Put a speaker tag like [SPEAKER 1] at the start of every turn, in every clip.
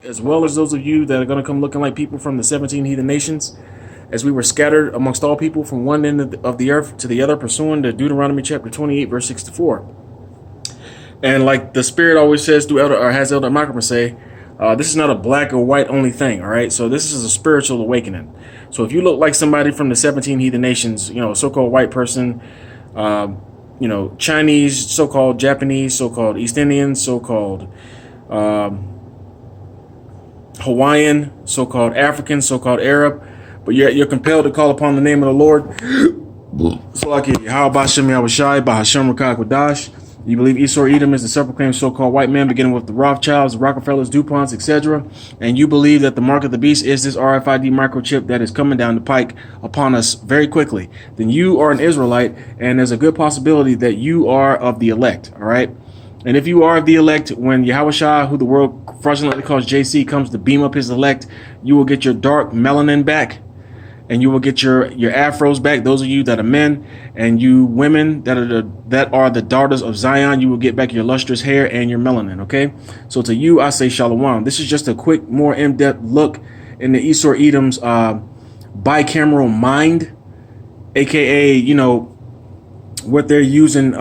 [SPEAKER 1] as well as those of you that are going to come looking like people from the 17 heathen nations, as we were scattered amongst all people from one end of the earth to the other, pursuing the Deuteronomy chapter 28, verse 64. And like the Spirit always says through Elder, or has Elder Malcolm say, this is not a black or white only thing, all right? So this is a spiritual awakening. So if you look like somebody from the 17 heathen nations, a so-called white person, Chinese, so-called Japanese, so-called East Indian, so-called Hawaiian, so-called African, so-called Arab, but yet you're compelled to call upon the name of the Lord. So like how about Shem Yahushai, Bahashem Rakak Wadash. You believe Esau Edom is the self-proclaimed so-called white man, beginning with the Rothschilds, the Rockefellers, DuPonts, etc. And you believe that the mark of the beast is this RFID microchip that is coming down the pike upon us very quickly. Then you are an Israelite, and there's a good possibility that you are of the elect, all right? And if you are of the elect, when Yahushua, who the world fraudulently calls JC, comes to beam up his elect, you will get your dark melanin back. And you will get your afros back. Those of you that are men, and you women that are the daughters of Zion, you will get back your lustrous hair and your melanin. Okay, so to you I say shalom. This is just a quick, more in-depth look into Esau Edom's bicameral mind, aka what they're using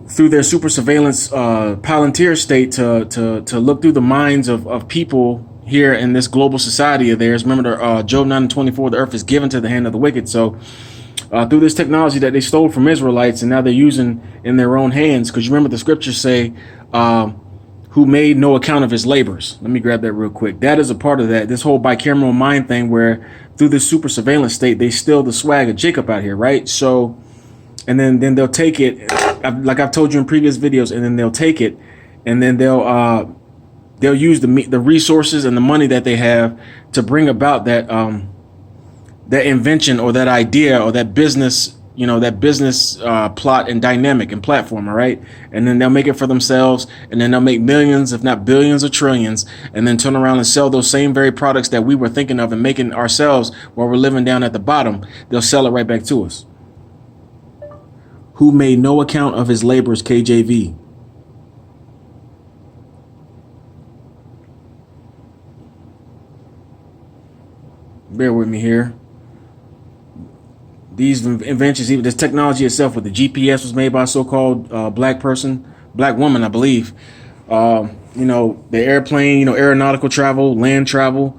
[SPEAKER 1] through their super surveillance Palantir state to look through the minds of people here in this global society of theirs. Remember, Job 9:24, the earth is given to the hand of the wicked. So through this technology that they stole from Israelites, and now they're using in their own hands, because you remember the scriptures say, who made no account of his labors. Let me grab that real quick. That is a part of that, this whole bicameral mind thing, where through this super surveillance state, they steal the swag of Jacob out here, right? So, and then they'll take it, like I've told you in previous videos, and then they'll take it, and then they'll use the resources and the money that they have to bring about that that invention or that idea or that business, plot and dynamic and platform, all right? And then they'll make it for themselves, and then they'll make millions, if not billions or trillions, and then turn around and sell those same very products that we were thinking of and making ourselves while we're living down at the bottom. They'll sell it right back to us. Who made no account of his labors, KJV. Bear with me here. These inventions, even this technology itself, with the GPS, was made by a so-called black woman, I believe. The airplane, aeronautical travel, land travel,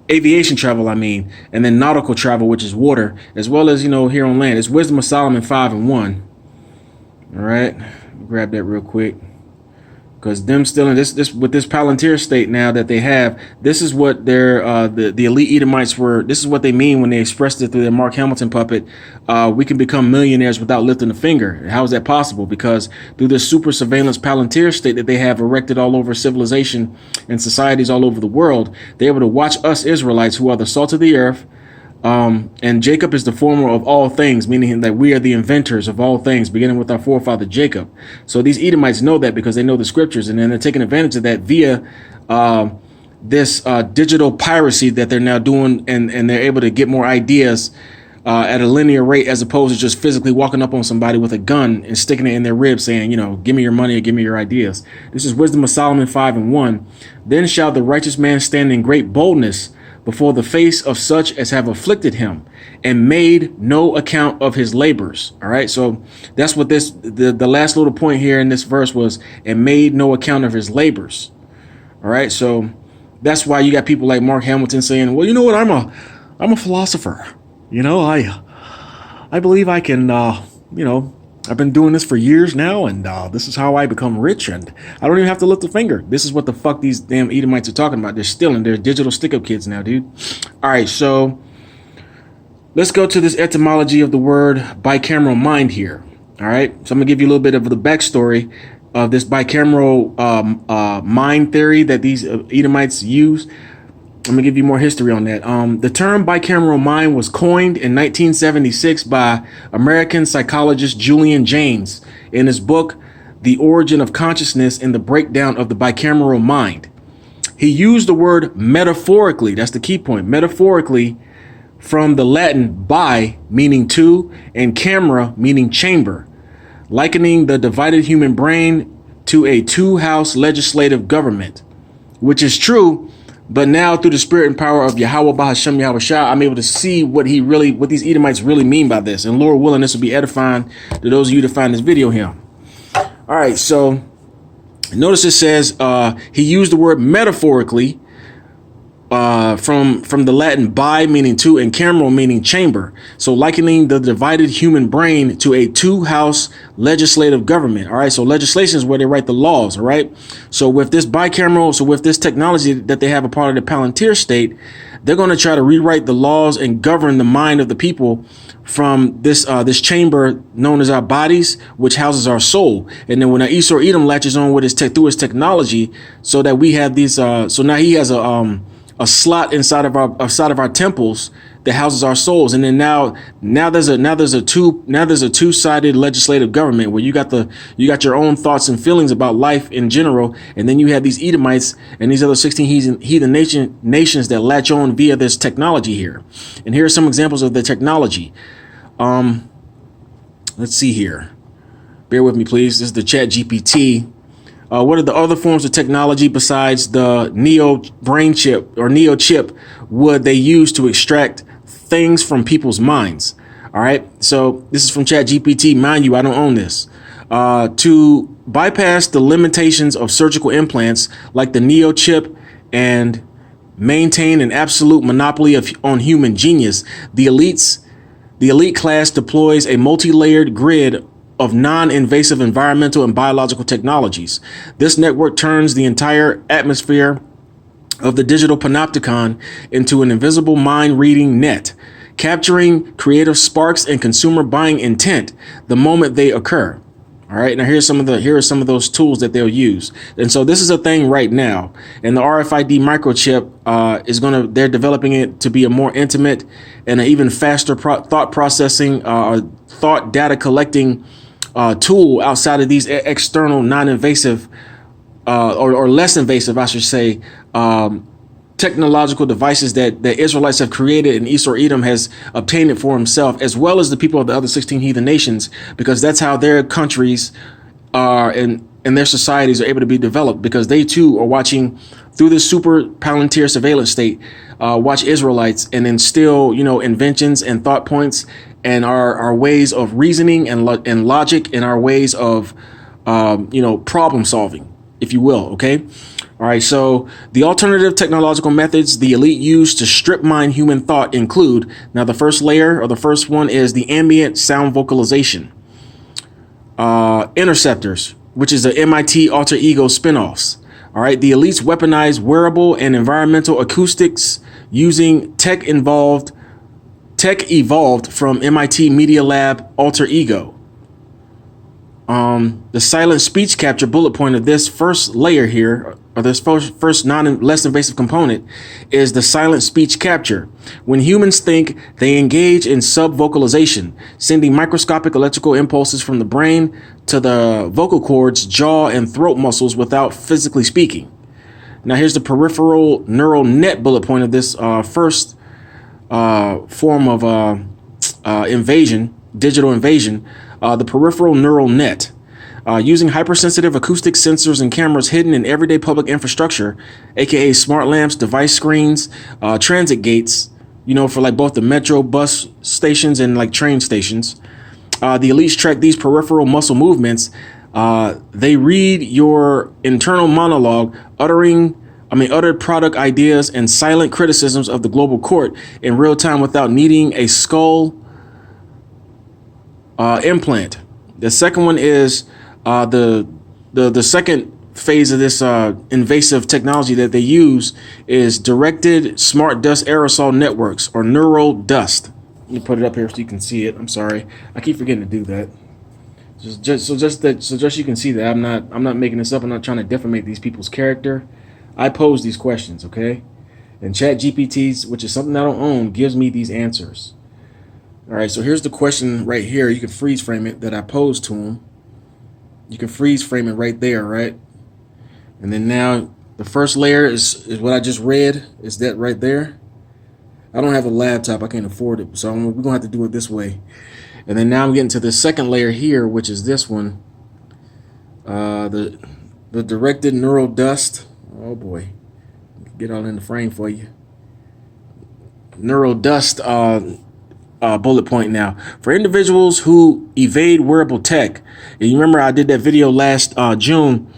[SPEAKER 1] aviation travel, and then nautical travel, which is water, as well as, here on land. It's Wisdom of Solomon 5:1. All right, grab that real quick. Because them still in this with this Palantir state now that they have, this is what their the elite Edomites were. This is what they mean when they expressed it through their Mark Hamilton puppet. We can become millionaires without lifting a finger. How is that possible? Because through this super surveillance Palantir state that they have erected all over civilization and societies all over the world, they're able to watch us Israelites, who are the salt of the earth. And Jacob is the former of all things, meaning that we are the inventors of all things, beginning with our forefather Jacob. So these Edomites know that because they know the scriptures, and then they're taking advantage of that via this digital piracy that they're now doing, and they're able to get more ideas at a linear rate, as opposed to just physically walking up on somebody with a gun and sticking it in their ribs saying, give me your money or give me your ideas. This is Wisdom of Solomon 5:1. Then shall the righteous man stand in great boldness before the face of such as have afflicted him, and made no account of his labors. All right, so that's what the last little point here in this verse was, and made no account of his labors. All right, so that's why you got people like Mark Hamilton saying, well, you know what, I'm a philosopher. I believe I can, I've been doing this for years now, and this is how I become rich, and I don't even have to lift a finger. This is what the fuck these damn Edomites are talking about. They're stealing. They're digital stick-up kids now, dude. All right, so let's go to this etymology of the word bicameral mind here. All right, so I'm going to give you a little bit of the backstory of this bicameral mind theory that these Edomites use. I'm going to give you more history on that. The term bicameral mind was coined in 1976 by American psychologist Julian Jaynes in his book, The Origin of Consciousness and the Breakdown of the Bicameral Mind. He used the word metaphorically, that's the key point, metaphorically, from the Latin bi, meaning two, and camera, meaning chamber, likening the divided human brain to a two-house legislative government. which is true. But now through the spirit and power of Yahweh Bahashem Yahweh Shah, I'm able to see what these Edomites really mean by this. And Lord willing, this will be edifying to those of you that find this video here. All right, so notice it says he used the word metaphorically from the Latin bi, meaning two, and cameral, meaning chamber. So likening the divided human brain to a two-house legislative government. All right, so legislation is where they write the laws. All right, so with this bicameral, so with this technology that they have a part of the Palantir state, they're going to try to rewrite the laws and govern the mind of the people from this chamber known as our bodies, which houses our soul. And then when Esau Edom latches on with through his technology, so that we have these. So now he has a slot inside of our temples that houses our souls. And then now there's a two-sided legislative government where you got your own thoughts and feelings about life in general, and then you have these Edomites and these other 16 heathen nations that latch on via this technology here. And here are some examples of the technology. Let's see here. Bear with me, please. This is the Chat GPT. What are the other forms of technology besides the Neo brain chip or Neo chip would they use to extract things from people's minds? All right. So this is from Chat GPT. Mind you, I don't own this. To bypass the limitations of surgical implants like the Neo chip and maintain an absolute monopoly on human genius, the elite class deploys a multi-layered grid of non-invasive environmental and biological technologies. This network turns the entire atmosphere of the digital panopticon into an invisible mind-reading net, capturing creative sparks and consumer buying intent the moment they occur. All right, now here are some of those tools that they'll use. And so this is a thing right now. And the RFID microchip they're developing it to be a more intimate and an even faster thought processing, thought data collecting tool outside of these external non-invasive or less invasive, I should say, technological devices that the Israelites have created and Esau Edom has obtained it for himself, as well as the people of the other 16 heathen nations, because that's how their countries are and their societies are able to be developed, because they too are watching through this super Palantir surveillance state, watch Israelites and instill, inventions and thought points and our ways of reasoning and logic and our ways of, problem solving, if you will. OK. All right. So the alternative technological methods the elite use to strip mine human thought include, now the first layer or the first one is the ambient sound vocalization, interceptors, which is the MIT alter ego spinoffs. All right. The elites weaponize wearable and environmental acoustics using tech evolved from MIT Media Lab alter ego. The silent speech capture bullet point of this first layer here, or this first less invasive component, is the silent speech capture. When humans think, they engage in sub-vocalization, sending microscopic electrical impulses from the brain to the vocal cords, jaw, and throat muscles without physically speaking. Now here's the peripheral neural net bullet point of this first form of invasion, digital invasion, the peripheral neural net. Using hypersensitive acoustic sensors and cameras hidden in everyday public infrastructure, aka smart lamps, device screens, transit gates, for like both the metro bus stations and like train stations. The elites track these peripheral muscle movements. They read your internal monologue, uttered product ideas and silent criticisms of the global court in real time without needing a skull implant. The second one is the second phase of this invasive technology that they use is directed smart dust aerosol networks, or neural dust. Let me put it up here so you can see it. I'm sorry, I keep forgetting to do that. Just you can see that I'm not making this up. I'm not trying to defamate these people's character. I pose these questions, okay? And Chat GPTs, which is something I don't own, gives me these answers. All right, so here's the question right here. You can freeze frame it that I posed to him. You can freeze frame it right there, right? And then now the first layer is what I just read. Is that right there? I don't have a laptop. I can't afford it. So we're going to have to do it this way. And then now I'm getting to the second layer here, which is this one. The directed neural dust. Oh, boy. Get all in the frame for you. Neural dust bullet point now. For individuals who evade wearable tech, and you remember I did that video last June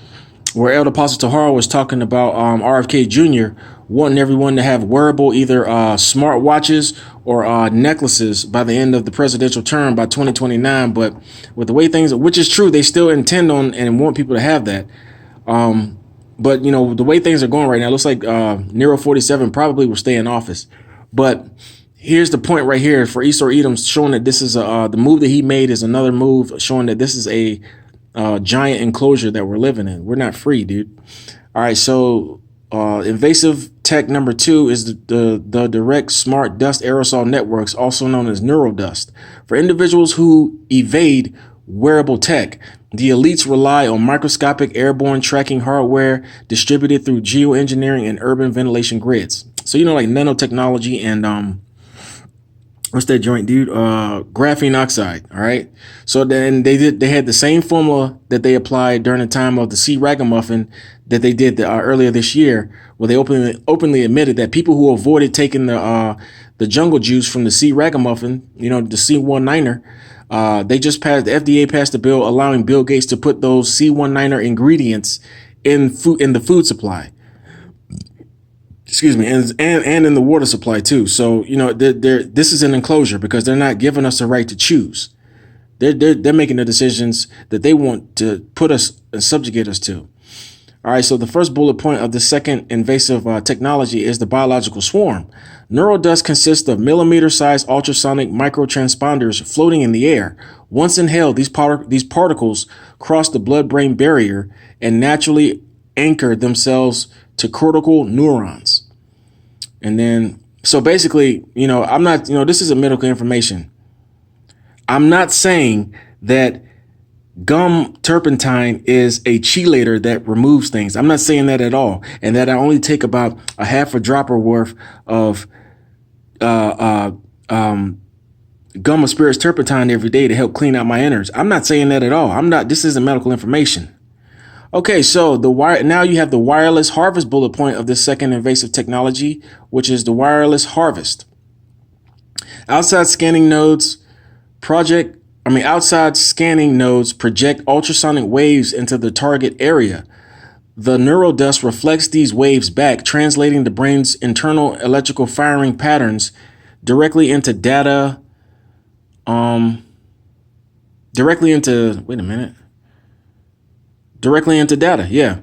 [SPEAKER 1] where Elder Apostle Tahara was talking about RFK Jr. wanting everyone to have wearable either smart watches or necklaces by the end of the presidential term by 2029. But with the way things, which is true, they still intend on and want people to have that. But, you know, the way things are going right now, it looks like Nero 47 probably will stay in office. But here's the point right here for Esau Edom, showing that this is the move that he made is another move, showing that this is a giant enclosure that we're living in. We're not free, dude. All right, so invasive tech number 2 is the direct smart dust aerosol networks, also known as neural dust. For individuals who evade wearable tech, the elites rely on microscopic airborne tracking hardware distributed through geoengineering and urban ventilation grids. So, you know, like nanotechnology and what's that joint, dude? Graphene oxide. All right. So then they had the same formula that they applied during the time of the sea ragamuffin that they did earlier this year, where they openly admitted that people who avoided taking the jungle juice from the sea ragamuffin, you know, the C19er, the FDA passed a bill allowing Bill Gates to put those C19er ingredients in the food supply. Excuse me, and in the water supply too. So, you know, this is an enclosure because they're not giving us the right to choose. They're making the decisions that they want to put us and subjugate us to. All right, so the first bullet point of the second invasive technology is the biological swarm. Neural dust consists of millimeter-sized ultrasonic microtransponders floating in the air. Once inhaled, these particles cross the blood-brain barrier and naturally anchor themselves to cortical neurons. And then, so basically, you know, I'm not, you know, this is medical information. I'm not saying that gum turpentine is a chelator that removes things. I'm not saying that at all. And that I only take about a half a dropper worth of gum of spirits turpentine every day to help clean out my innards. I'm not saying that at all. This isn't medical information. Okay, so now you have the wireless harvest bullet point of this second invasive technology, which is the wireless harvest. Outside scanning nodes project ultrasonic waves into the target area. The neural dust reflects these waves back, translating the brain's internal electrical firing patterns directly into data. Directly into data. Yeah.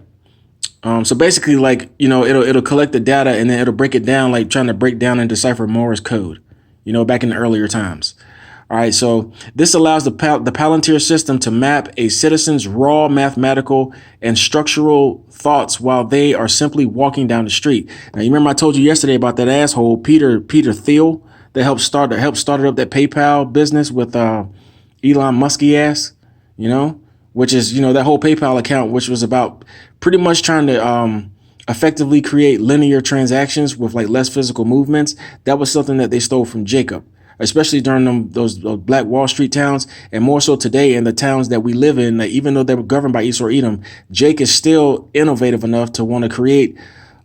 [SPEAKER 1] So basically, like, you know, it'll collect the data and then it'll break it down, like trying to break down and decipher Morse code, you know, back in the earlier times. All right. So this allows the Palantir system to map a citizen's raw mathematical and structural thoughts while they are simply walking down the street. Now, you remember I told you yesterday about that asshole, Peter Thiel, that helped started up that PayPal business with Elon Musk's ass, you know, which is, you know, that whole PayPal account, which was about pretty much trying to effectively create linear transactions with like less physical movements. That was something that they stole from Jacob, especially during those Black Wall Street towns, and more so today in the towns that we live in. Like, even though they were governed by Esau Edom, Jake is still innovative enough to want to create,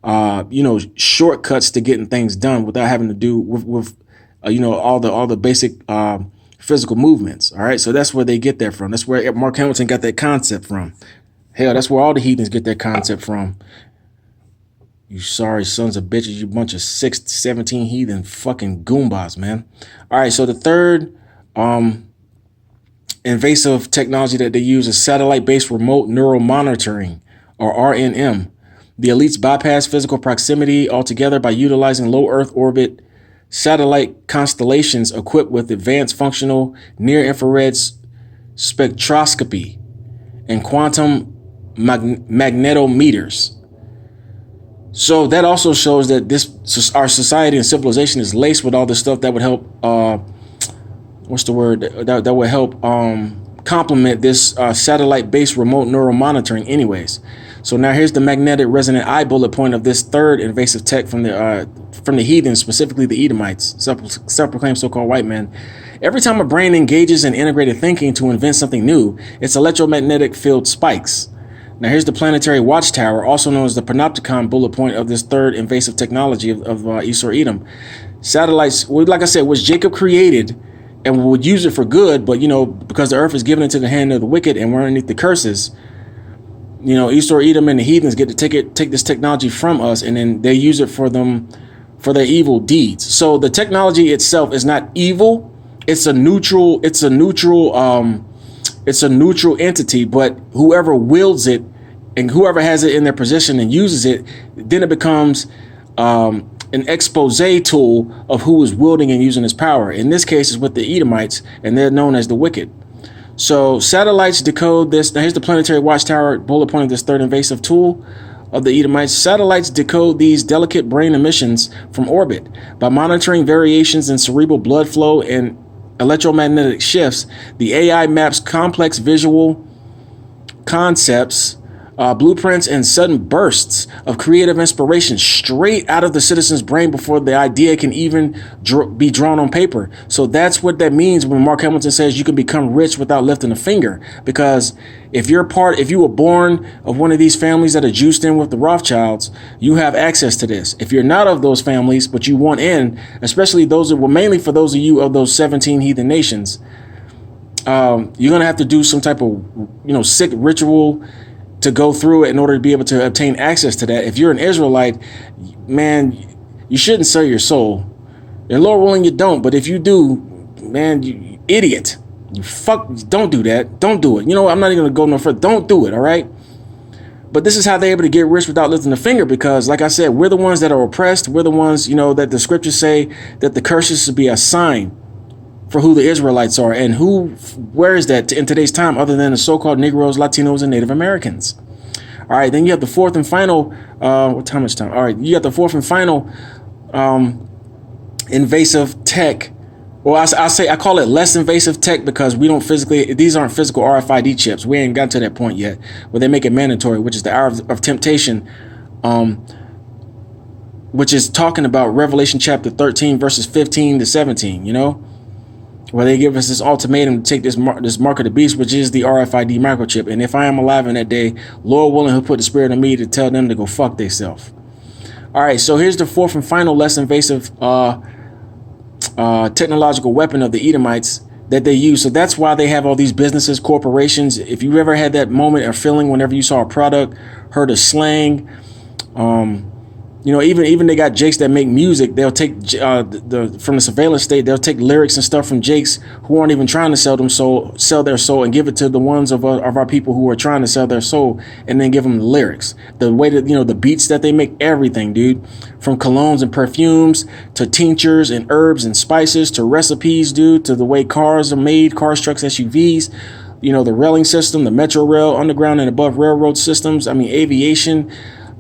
[SPEAKER 1] you know, shortcuts to getting things done without having to do with you know, all the basic physical movements. All right. So that's where they get that from. That's where Mark Hamilton got that concept from. Hell, that's where all the heathens get their concept from. You sorry sons of bitches, you bunch of 17 heathen fucking goombas, man. All right. So the third invasive technology that they use is satellite-based remote neural monitoring, or RNM. The elites bypass physical proximity altogether by utilizing low Earth orbit satellite constellations equipped with advanced functional near-infrared spectroscopy and quantum magnetometers. So that also shows that our society and civilization is laced with all this stuff that would help. That would help complement this satellite-based remote neural monitoring. Anyways, so now here's the magnetic resonant eye bullet point of this third invasive tech from the heathen, specifically the Edomites, self-proclaimed so-called white men. Every time a brain engages in integrated thinking to invent something new, its electromagnetic field spikes. Now, here's the planetary watchtower, also known as the panopticon bullet point of this third invasive technology of Esau Edom. Satellites, well, like I said, was Jacob created and would use it for good, but, because the earth is given into the hand of the wicked and we're underneath the curses, Esau Edom and the heathens get to take this technology from us, and then they use it for their evil deeds. So the technology itself is not evil. It's a neutral entity, but whoever wields it and whoever has it in their possession and uses it, then it becomes an expose tool of who is wielding and using his power. In this case, is with the Edomites, and they're known as the wicked. So satellites decode this. Now here's the planetary watchtower bullet point of this third invasive tool of the Edomites. Satellites decode these delicate brain emissions from orbit by monitoring variations in cerebral blood flow and electromagnetic shifts. The AI maps complex visual concepts, blueprints, and sudden bursts of creative inspiration straight out of the citizen's brain before the idea can even be drawn on paper. So that's what that means when Mark Hamilton says you can become rich without lifting a finger. Because if you were born of one of these families that are juiced in with the Rothschilds, you have access to this. If you're not of those families, but you want in, especially mainly for those of you of those 17 heathen nations, you're going to have to do some type of, sick ritual to go through it in order to be able to obtain access to that. If you're an Israelite, man, you shouldn't sell your soul. And Lord willing, you don't. But if you do, man, you idiot. Don't do that. Don't do it. I'm not even going to go no further. Don't do it, all right? But this is how they're able to get rich without lifting a finger, because, like I said, we're the ones that are oppressed. We're the ones, that the scriptures say that the curses should be a sign for who the Israelites are. And where is that in today's time other than the so-called Negroes, Latinos, and Native Americans? All right, then you have the fourth and final, what time is time? All right, you got the fourth and final invasive tech. Well, I call it less invasive tech because these aren't physical RFID chips. We ain't got to that point yet where they make it mandatory, which is the hour of temptation, which is talking about Revelation chapter 13, verses 15 to 17, where they give us this ultimatum to take this mark of the beast, which is the RFID microchip. And if I am alive in that day, Lord willing, he'll put the spirit in me to tell them to go fuck themselves. All right, so here's the fourth and final less invasive technological weapon of the Edomites that they use. So that's why they have all these businesses, corporations. If you ever had that moment or feeling whenever you saw a product, heard a slang, even they got jakes that make music. They'll take from the surveillance state. They'll take lyrics and stuff from jakes who aren't even trying to sell their soul, and give it to the ones of our people who are trying to sell their soul, and then give them the lyrics. The way that the beats that they make, everything, dude, from colognes and perfumes to tinctures and herbs and spices to recipes, dude, to the way cars are made, cars, trucks, SUVs. The railing system, the metro rail, underground and above railroad systems. Aviation.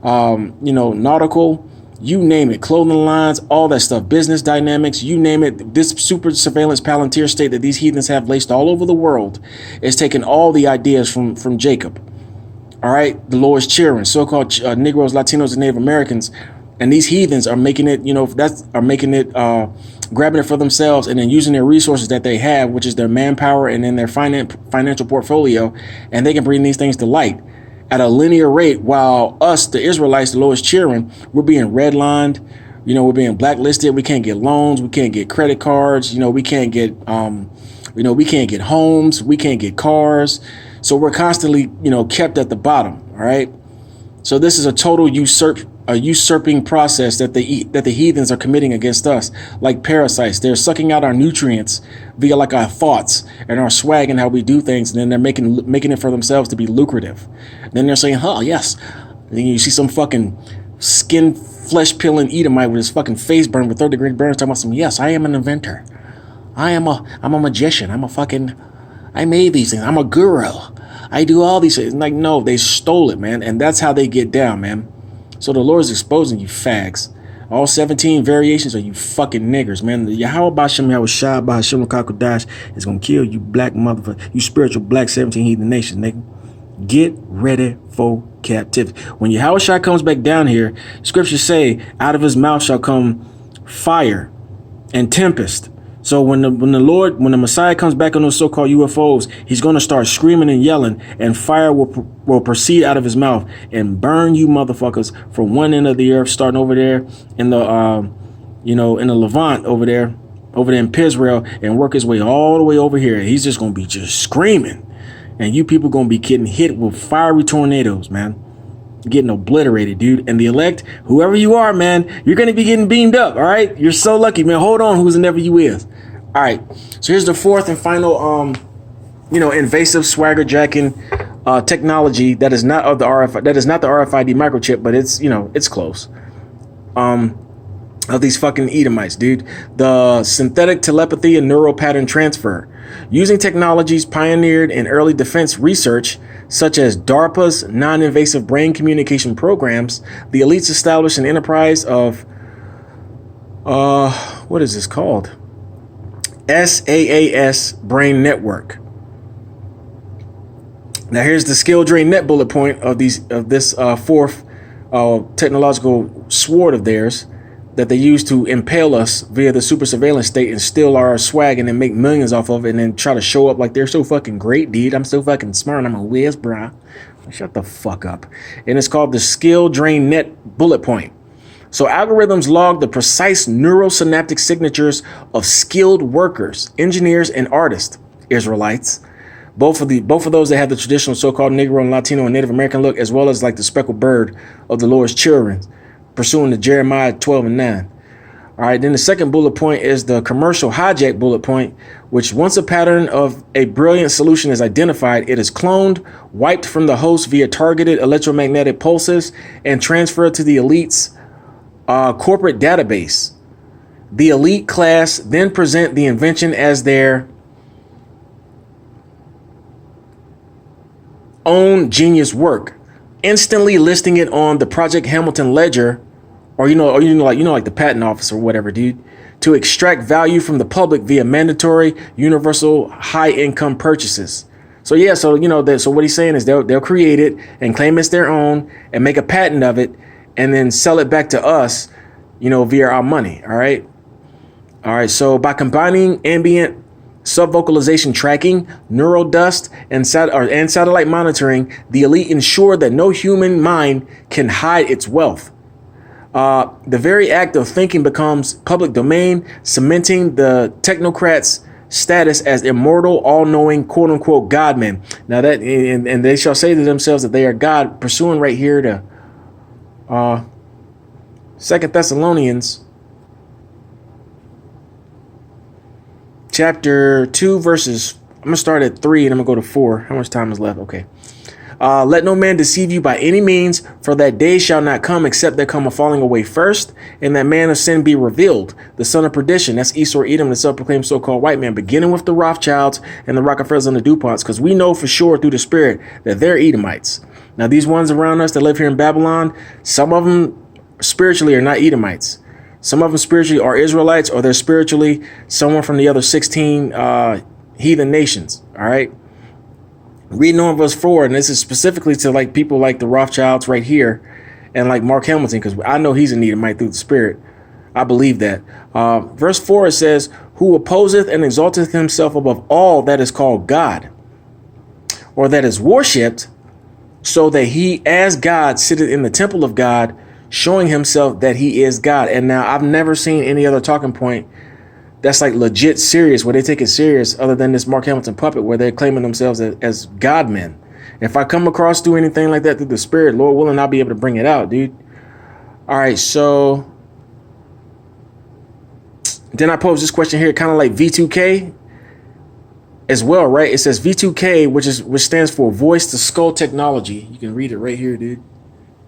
[SPEAKER 1] Nautical, you name it, clothing lines, all that stuff, business dynamics, you name it. This super surveillance Palantir state that these heathens have laced all over the world is taking all the ideas from Jacob. All right, the Lord's children, so-called Negroes, Latinos, and Native Americans, and these heathens are making it, grabbing it for themselves and then using their resources that they have, which is their manpower and then their financial portfolio, and they can bring these things to light at a linear rate, while us, the Israelites, the Lord's children, we're being redlined, we're being blacklisted. We can't get loans, we can't get credit cards, we can't get, we can't get homes, we can't get cars. So we're constantly, kept at the bottom. All right. So this is a total usurping process that the heathens are committing against us, like parasites. They're sucking out our nutrients via like our thoughts and our swag and how we do things, and then they're making it for themselves to be lucrative. Then they're saying, "Oh yes," and then you see some fucking skin flesh peeling Edomite with his fucking face burned with 3rd-degree burns talking about some. Yes, I am an inventor. I'm a magician. I made these things. I'm a guru. I do all these things. Like, no, they stole it, man, and that's how they get down, man. So the Lord's exposing you fags. All 17 variations of you fucking niggers, man. The Yahweh Bashem Yahweh Shai Bahashem Kakodash is going to kill you black motherfucker. You spiritual black 17 heathen nations, nigga. Get ready for captivity. When Yahweh Shai comes back down here, scriptures say out of his mouth shall come fire and tempest. So when the Messiah comes back on those so-called UFOs, he's going to start screaming and yelling, and fire will proceed out of his mouth and burn you motherfuckers from one end of the earth, starting over there in the in the Levant over there in Pisrael, and work his way all the way over here. He's just going to be just screaming, and you people going to be getting hit with fiery tornadoes, man. Getting obliterated, dude. And the elect, whoever you are, man, you're going to be getting beamed up. All right. You're so lucky, man. Hold on. Who's never you is. All right. So here's the fourth and final, invasive swagger jacking technology that is not of the RFID. That is not the RFID microchip, but it's, it's close. Of these fucking Edomites, dude. The synthetic telepathy and neural pattern transfer. Using technologies pioneered in early defense research, such as DARPA's non-invasive brain communication programs, the elites established an enterprise of, what is this called? SaaS Brain Network. Now here's the skill drain net bullet point of this fourth technological sword of theirs that they use to impale us via the super surveillance state and steal our swag and then make millions off of it and then try to show up like they're so fucking great, dude. I'm so fucking smart. I'm a whiz, brah. Shut the fuck up. And it's called the skill drain net bullet point. So algorithms log the precise neurosynaptic signatures of skilled workers, engineers, and artists, Israelites. Both of those that have the traditional so-called Negro and Latino and Native American look, as well as like the speckled bird of the Lord's children, pursuing the Jeremiah 12:9. All right, then the second bullet point is the commercial hijack bullet point, which once a pattern of a brilliant solution is identified, it is cloned, wiped from the host via targeted electromagnetic pulses, and transferred to the elite's corporate database. The elite class then present the invention as their own genius work, instantly listing it on the Project Hamilton ledger, or like the patent office or whatever, dude, to extract value from the public via mandatory universal high income purchases. So yeah, so what he's saying is they'll create it and claim it's their own and make a patent of it and then sell it back to us, via our money. All right. So by combining ambient subvocalization tracking, neural dust, and satellite monitoring, the elite ensure that no human mind can hide its wealth. The very act of thinking becomes public domain, cementing the technocrats' status as immortal, all-knowing, quote-unquote God-men. Now that, and they shall say to themselves that they are God, pursuing right here to 2 Thessalonians chapter 2 verses, I'm going to start at 3 and I'm going to go to 4. How much time is left? Okay. Let no man deceive you by any means, for that day shall not come except there come a falling away first, and that man of sin be revealed, the son of perdition. That's Esau, Edom, the self-proclaimed so-called white man, beginning with the Rothschilds and the Rockefellers and the DuPonts, because we know for sure through the Spirit that they're Edomites. Now, these ones around us that live here in Babylon, some of them spiritually are not Edomites. Some of them spiritually are Israelites, or they're spiritually someone from the other 16 heathen nations. All right. Reading on verse 4, and this is specifically to like people like the Rothschilds right here and like Mark Hamilton, because I know he's an Edomite through the Spirit. I believe that. Verse 4, it says, who opposeth and exalteth himself above all that is called God, or that is worshipped, so that he as God sitteth in the temple of God, showing himself that he is God. And now I've never seen any other talking point that's like legit serious, where they take it serious, other than this Mark Hamilton puppet, where they're claiming themselves as God men. If I come across do anything like that through the Spirit, Lord willing, I'll be able to bring it out, dude. All right, so then I pose this question here, kind of like V2K as well, right? It says V2K, which stands for voice to skull technology. You can read it right here, dude.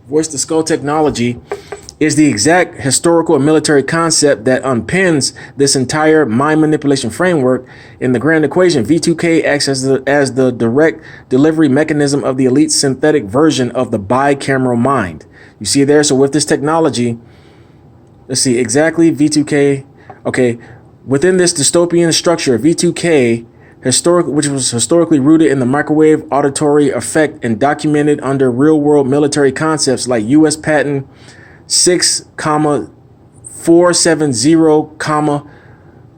[SPEAKER 1] Voice to skull technology is the exact historical and military concept that unpins this entire mind manipulation framework. In the grand equation, V2K acts as the direct delivery mechanism of the elite synthetic version of the bicameral mind. You see there? So with this technology, let's see exactly V2K. Okay, within this dystopian structure, V2K, which was historically rooted in the microwave auditory effect and documented under real-world military concepts like U.S. Patent 6,470,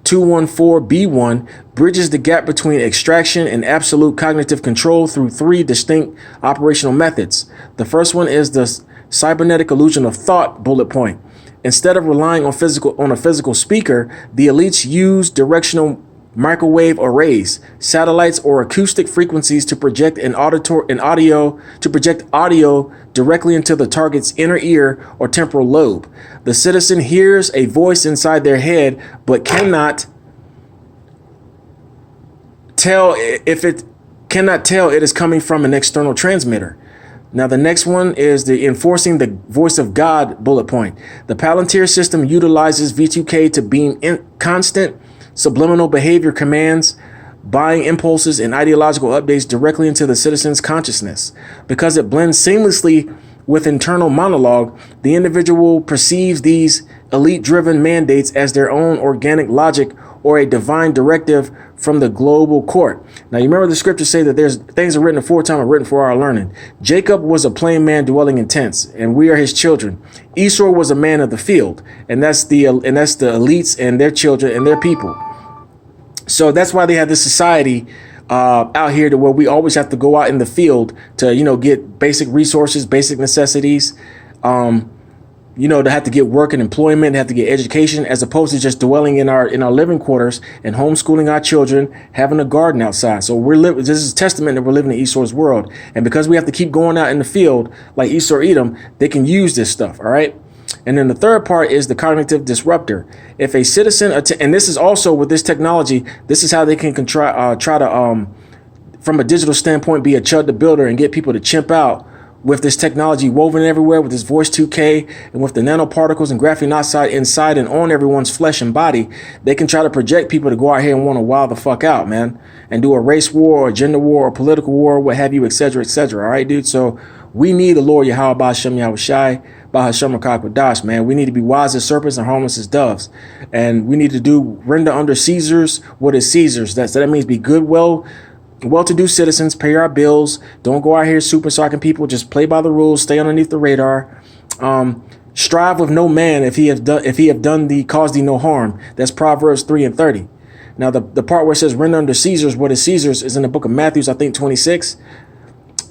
[SPEAKER 1] 214B1 bridges the gap between extraction and absolute cognitive control through three distinct operational methods. The first one is the cybernetic illusion of thought bullet point. Instead of relying on a physical speaker, the elites use directional microwave arrays, satellites, or acoustic frequencies to project audio directly into the target's inner ear or temporal lobe. The citizen hears a voice inside their head, but cannot tell it is coming from an external transmitter. Now, the next one is the enforcing the voice of God bullet point. The Palantir system utilizes V2K to beam constant subliminal behavior commands, buying impulses, and ideological updates directly into the citizen's consciousness. Because it blends seamlessly with internal monologue, the individual perceives these elite-driven mandates as their own organic logic or a divine directive from the global court. Now, you remember the scriptures say that there's things are written aforetime are written for our learning. Jacob was a plain man dwelling in tents, and we are his children. Esau was a man of the field, and that's the elites and their children and their people. So that's why they have this society out here to where we always have to go out in the field to, get basic resources, basic necessities, to have to get work and employment, have to get education, as opposed to just dwelling in our living quarters and homeschooling our children, having a garden outside. So this is a testament that we're living in Esau's world. And because we have to keep going out in the field like Esau Edom, they can use this stuff. All right. And then the third part is the cognitive disruptor. If a citizen, and this is also with this technology, this is how they can try to, from a digital standpoint, be a chud the builder and get people to chimp out with this technology woven everywhere, with this voice 2K and with the nanoparticles and graphene oxide inside and on everyone's flesh and body. They can try to project people to go out here and want to wild the fuck out, man, and do a race war or gender war or political war, what have you, etc., etc. All right, dude. So we need the Lord Yahweh Ba'Shem Yahushai, Bahashem Rakak, man. We need to be wise as serpents and harmless as doves. And we need to render under Caesar's what is Caesar's. That means be good, well-to-do citizens, pay our bills. Don't go out here super socking people. Just play by the rules. Stay underneath the radar. Strive with no man if he have caused thee no harm. That's Proverbs 3:30. Now the part where it says render under Caesar's what is Caesar's is in the book of Matthew, I think 26.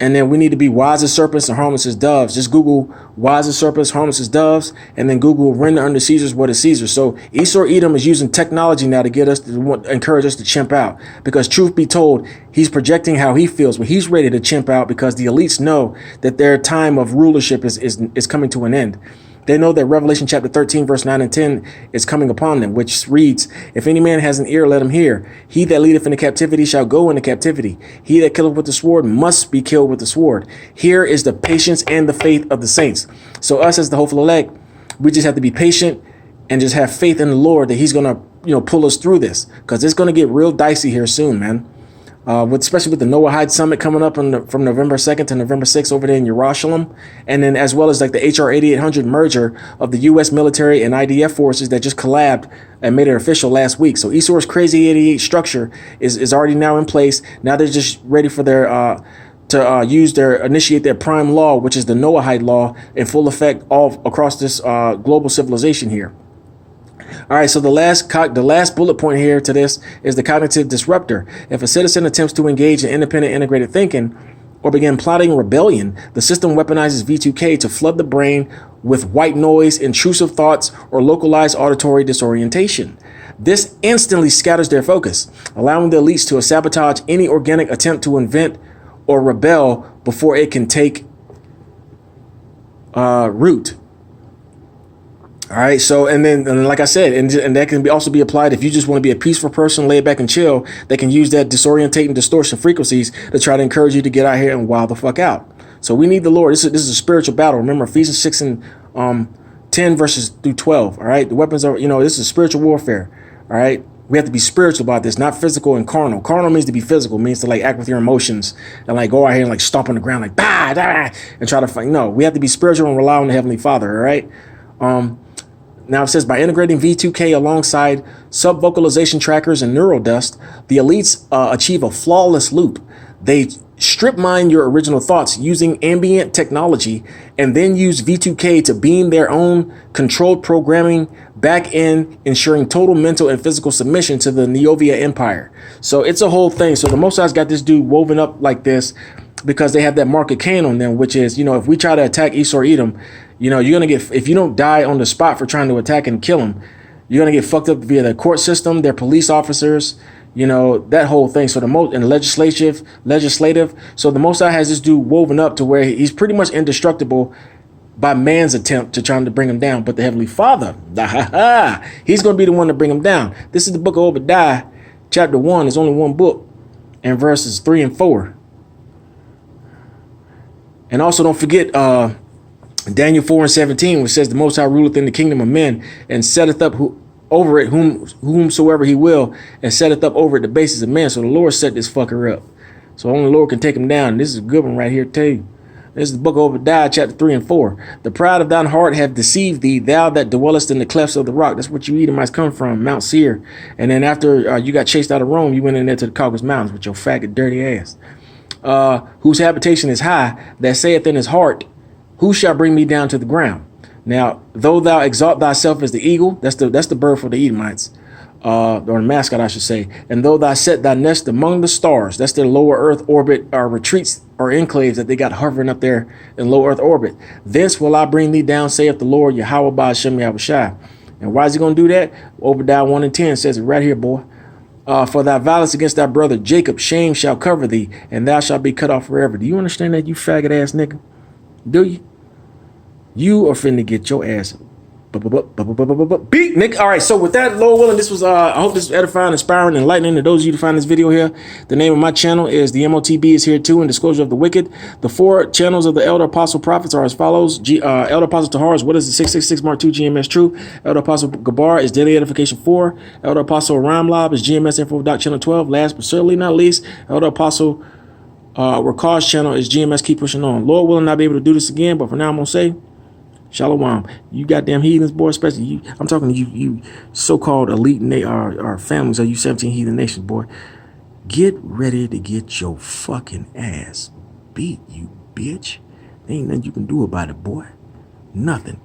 [SPEAKER 1] And then we need to be wise as serpents and harmless as doves. Just Google wise as serpents, harmless as doves, and then Google render under Caesar's what is Caesar. So Esau Edom is using technology now to get us to encourage us to chimp out. Because truth be told, he's projecting how he feels, but he's ready to chimp out because the elites know that their time of rulership is coming to an end. They know that Revelation chapter 13, verse 9 and 10 is coming upon them, which reads, if any man has an ear, let him hear. He that leadeth into captivity shall go into captivity. He that killeth with the sword must be killed with the sword. Here is the patience and the faith of the saints. So us as the hopeful elect, we just have to be patient and just have faith in the Lord that he's going to, pull us through this, because it's going to get real dicey here soon, man. Especially with the Noahide Summit coming up from November 2nd to November 6th over there in Jerusalem. And then as well as like the HR 8800 merger of the U.S. military and IDF forces that just collabed and made it official last week. So Esau's Crazy 88 structure is already now in place. Now they're just ready for their initiate their prime law, which is the Noahide law, in full effect all across this global civilization here. All right, so the last bullet point here to this is the cognitive disruptor. If a citizen attempts to engage in independent integrated thinking or begin plotting rebellion, the system weaponizes V2K to flood the brain with white noise, intrusive thoughts, or localized auditory disorientation. This instantly scatters their focus, allowing the elites to sabotage any organic attempt to invent or rebel before it can take root. All right. So, and like I said, and that can also be applied if you just want to be a peaceful person, lay back and chill. They can use that disorientating distortion frequencies to try to encourage you to get out here and wild the fuck out. So we need the Lord. This is a spiritual battle. Remember Ephesians 6 and 10 verses through 12. All right. The weapons are, this is spiritual warfare. All right. We have to be spiritual about this, not physical and carnal. Carnal means to be physical, means to like act with your emotions and like go out here and like stomp on the ground like bah, bah, and try to fight. No, we have to be spiritual and rely on the Heavenly Father. All right. Now it says by integrating V2K alongside sub-vocalization trackers and neural dust, the elites achieve a flawless loop. They strip mine your original thoughts using ambient technology and then use V2K to beam their own controlled programming back in ensuring total mental and physical submission to the Neovia Empire. So it's a whole thing. So the Most High's got this dude woven up like this because they have that mark of Cain on them, which is, if we try to attack Esau or Edom, you're going to get, if you don't die on the spot for trying to attack and kill them, you're going to get fucked up via the court system, their police officers, that whole thing. So legislative. So the Most High has this dude woven up to where he's pretty much indestructible by man's attempt to trying to bring him down. But the Heavenly Father, he's going to be the one to bring him down. This is the book of Obadiah, chapter 1. There's only one book, and verses 3 and 4. And also don't forget Daniel 4 and 17, which says the Most High ruleth in the kingdom of men and setteth up over it whomsoever he will, and setteth up over it the basis of men. So the Lord set this fucker up. So only the Lord can take him down. This is a good one right here, tell you. This is the book of Obadiah, chapter 3 and 4. The pride of thine heart have deceived thee, thou that dwellest in the clefts of the rock. That's what you Edomites come from, Mount Seir. And then after you got chased out of Rome, you went in there to the Caucasus Mountains with your faggot, dirty ass. Whose habitation is high, that saith in his heart, who shall bring me down to the ground? Now, though thou exalt thyself as the eagle, that's the bird for the Edomites, or the mascot, I should say. And though thou set thy nest among the stars, that's their lower earth orbit, or retreats or enclaves that they got hovering up there in low earth orbit. Thence will I bring thee down, saith the Lord, Yahweh Ba'ashem Yahushai. And why is he going to do that? Obadiah 1 and 10 says it right here, boy. For thy violence against thy brother Jacob, shame shall cover thee, and thou shalt be cut off forever. Do you understand that, you faggot ass nigga? Do you? You are finna get your ass beat, nigga. All right, so with that, Lord willing, this was I hope this was edifying, inspiring, and enlightening to those of you to find this video here. The name of my channel is the MOTB is here too, and Disclosure of the Wicked. The 4 channels of the Elder Apostle Prophets are as follows. Elder Apostle Tahar is What is the 666 Mark 2 GMS True. Elder Apostle Gabar is Daily Edification 4. Elder Apostle Ramlob is GMS Info Doc Channel 12. Last but certainly not least, Elder Apostle Rakaj's channel is GMS Keep Pushing On. Lord willing, not be able to do this again, but for now I'm gonna say Shalom. You goddamn heathens, boy, especially you. I'm talking to you so-called elite our families, or you 17 heathen nations, boy. Get ready to get your fucking ass beat, you bitch. There ain't nothing you can do about it, boy. Nothing.